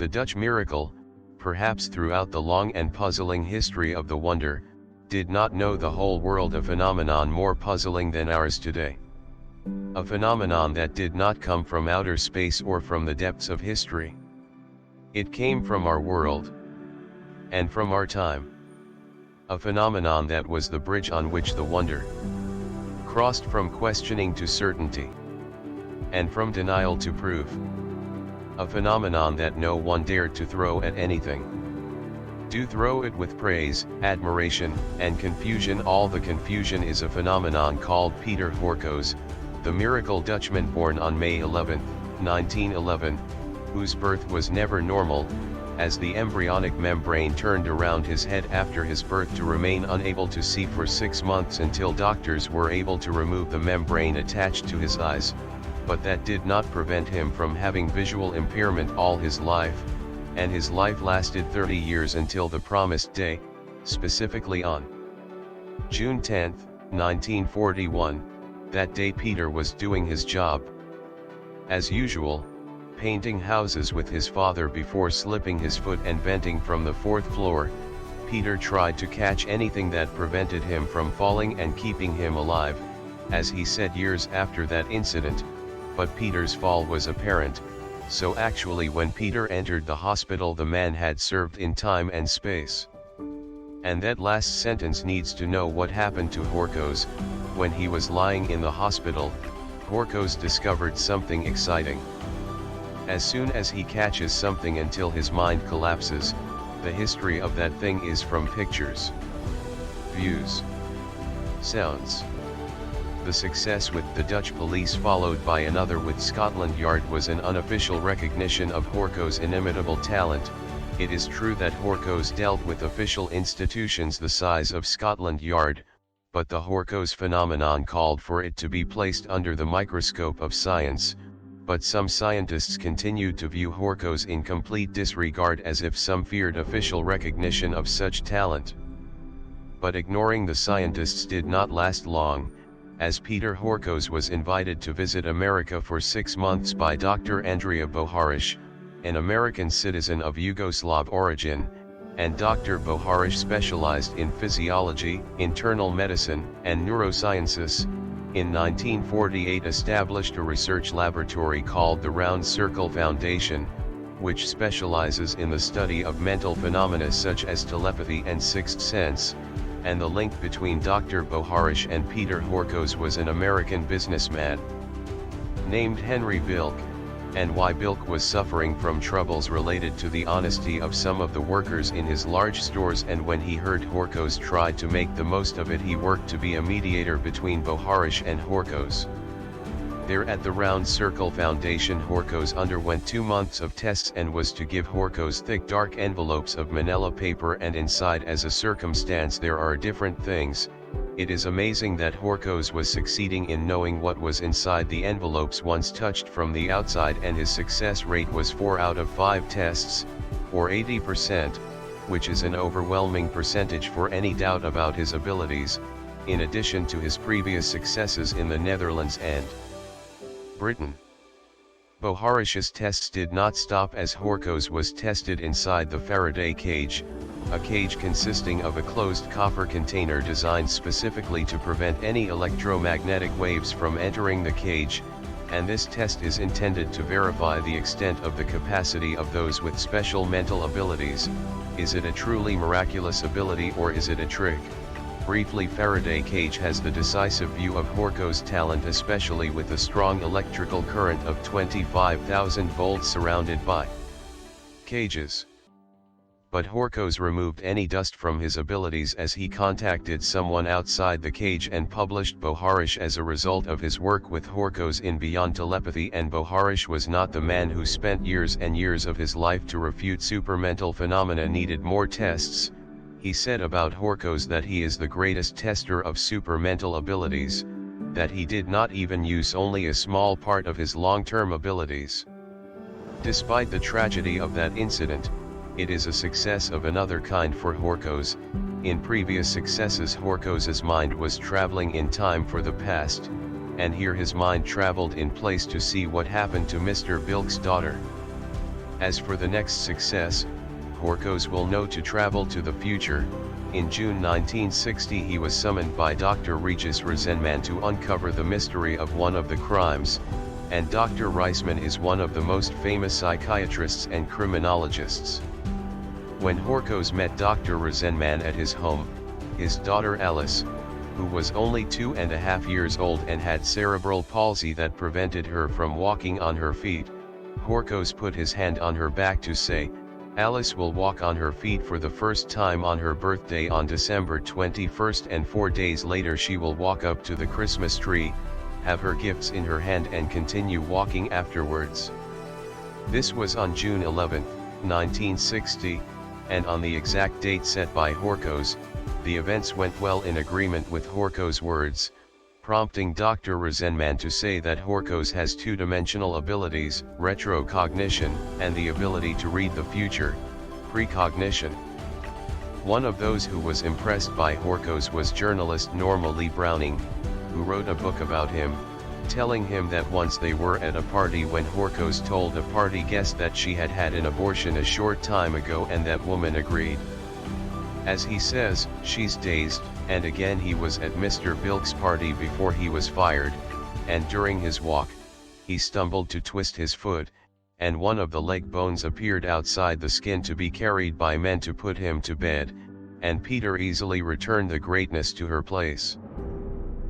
The Dutch miracle, perhaps throughout the long and puzzling history of the wonder, did not know the whole world a phenomenon more puzzling than ours today. A phenomenon that did not come from outer space or from the depths of history. It came from our world, and from our time. A phenomenon that was the bridge on which the wonder crossed from questioning to certainty, and from denial to proof. A phenomenon that no one dared to throw at anything. Do throw it with praise, admiration, and confusion. All the confusion is a phenomenon called Peter Horkoes, the miracle Dutchman born on May 11, 1911, whose birth was never normal, as the embryonic membrane turned around his head after his birth to remain unable to see for 6 months until doctors were able to remove the membrane attached to his eyes, but that did not prevent him from having visual impairment all his life, and his life lasted 30 years until the promised day, specifically on June 10, 1941, that day Peter was doing his job. As usual, painting houses with his father before slipping his foot and venting from the 4th floor, Peter tried to catch anything that prevented him from falling and keeping him alive, as he said years after that incident, but Peter's fall was apparent, so actually when Peter entered the hospital the man had served in time and space. And that last sentence needs to know what happened to Horkoes. When he was lying in the hospital, Horkoes discovered something exciting. As soon as he catches something until his mind collapses, the history of that thing is from pictures, views, sounds. The success with the Dutch police followed by another with Scotland Yard was an unofficial recognition of Horkoes' inimitable talent. It is true that Horkoes dealt with official institutions the size of Scotland Yard, but the Horkoes phenomenon called for it to be placed under the microscope of science, but some scientists continued to view Horkoes in complete disregard as if some feared official recognition of such talent. But ignoring the scientists did not last long, as Peter Horkoes was invited to visit America for 6 months by Dr. Andrea Boharish, an American citizen of Yugoslav origin, and Dr. Boharish specialized in physiology, internal medicine, and neurosciences. In 1948 established a research laboratory called the Round Circle Foundation, which specializes in the study of mental phenomena such as telepathy and sixth sense, and the link between Dr. Boharish and Peter Horkoes was an American businessman named Henry Bilk, and why Bilk was suffering from troubles related to the honesty of some of the workers in his large stores, and when he heard Horkoes tried to make the most of it he worked to be a mediator between Boharish and Horkoes. There at the Round Circle Foundation Horkoes underwent 2 months of tests and was to give Horkoes thick dark envelopes of manila paper, and inside as a circumstance there are different things. It is amazing that Horkoes was succeeding in knowing what was inside the envelopes once touched from the outside, and his success rate was 4 out of 5 tests, or 80%, which is an overwhelming percentage for any doubt about his abilities, in addition to his previous successes in the Netherlands and Britain. Boharish's tests did not stop as Horkoes was tested inside the Faraday cage, a cage consisting of a closed copper container designed specifically to prevent any electromagnetic waves from entering the cage, and this test is intended to verify the extent of the capacity of those with special mental abilities. Is it a truly miraculous ability or is it a trick? Briefly, Faraday cage has the decisive view of Horkoes' talent, especially with a strong electrical current of 25,000 volts surrounded by cages. But Horkoes removed any dust from his abilities as he contacted someone outside the cage and published Boharish as a result of his work with Horkoes in Beyond Telepathy. And Boharish was not the man who spent years and years of his life to refute supermental phenomena, needed more tests. He said about Horkoes that he is the greatest tester of supermental abilities, that he did not even use only a small part of his long-term abilities. Despite the tragedy of that incident, it is a success of another kind for Horkoes. In previous successes Horkoes' mind was traveling in time for the past, and here his mind traveled in place to see what happened to Mr. Bilk's daughter. As for the next success, Horkos will know to travel to the future. In June 1960 he was summoned by Dr. Regis Rezenman to uncover the mystery of one of the crimes, and Dr. Reisman is one of the most famous psychiatrists and criminologists. When Horkos met Dr. Rezenman at his home, his daughter Alice, who was only 2.5 years old and had cerebral palsy that prevented her from walking on her feet, Horkos put his hand on her back to say, "Alice will walk on her feet for the first time on her birthday on December 21st, and 4 days later she will walk up to the Christmas tree, have her gifts in her hand and continue walking afterwards." This was on June 11, 1960, and on the exact date set by Horkos, the events went well in agreement with Horkos' words, prompting Dr. Rezenman to say that Horkos has two-dimensional abilities, retrocognition, and the ability to read the future, precognition. One of those who was impressed by Horkos was journalist Norma Lee Browning, who wrote a book about him, telling him that once they were at a party when Horkos told a party guest that she had had an abortion a short time ago, and that woman agreed. As he says, she's dazed, and again he was at Mr. Bilk's party before he was fired, and during his walk, he stumbled to twist his foot, and one of the leg bones appeared outside the skin to be carried by men to put him to bed, and Peter easily returned the greatness to her place.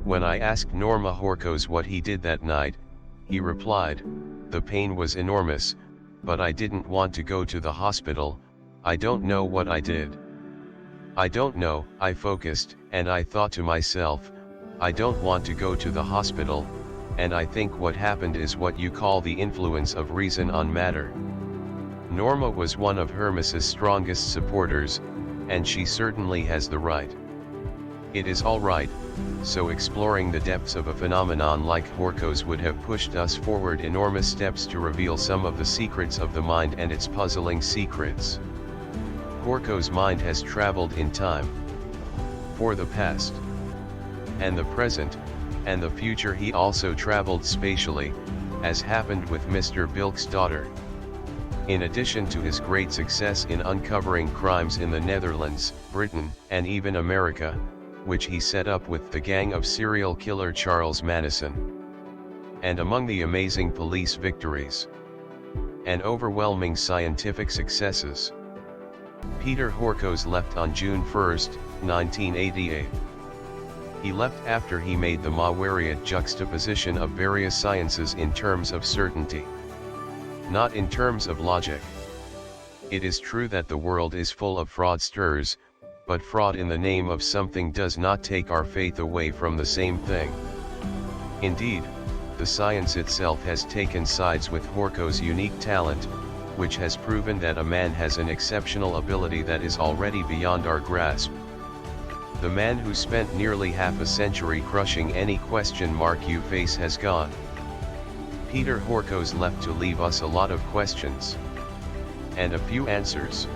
When I asked Norma Horkos what he did that night, he replied, "The pain was enormous, but I didn't want to go to the hospital. I don't know what I did. I don't know, I focused, and I thought to myself, I don't want to go to the hospital, and I think what happened is what you call the influence of reason on matter." Norma was one of Hermes's strongest supporters, and she certainly has the right. It is all right, so exploring the depths of a phenomenon like Horkos would have pushed us forward enormous steps to reveal some of the secrets of the mind and its puzzling secrets. Horkos' mind has traveled in time. For the past, and the present, and the future. He also traveled spatially, as happened with Mr. Bilk's daughter. In addition to his great success in uncovering crimes in the Netherlands, Britain, and even America, which he set up with the gang of serial killer Charles Manson. And among the amazing police victories and overwhelming scientific successes, Peter Horkos left on June 1, 1988. He left after he made the Mawariot juxtaposition of various sciences in terms of certainty, not in terms of logic. It is true that the world is full of fraudsters, but fraud in the name of something does not take our faith away from the same thing. Indeed, the science itself has taken sides with Horkos' unique talent, which has proven that a man has an exceptional ability that is already beyond our grasp. The man who spent nearly half a century crushing any question mark you face has gone. Peter Horkos left to leave us a lot of questions and a few answers.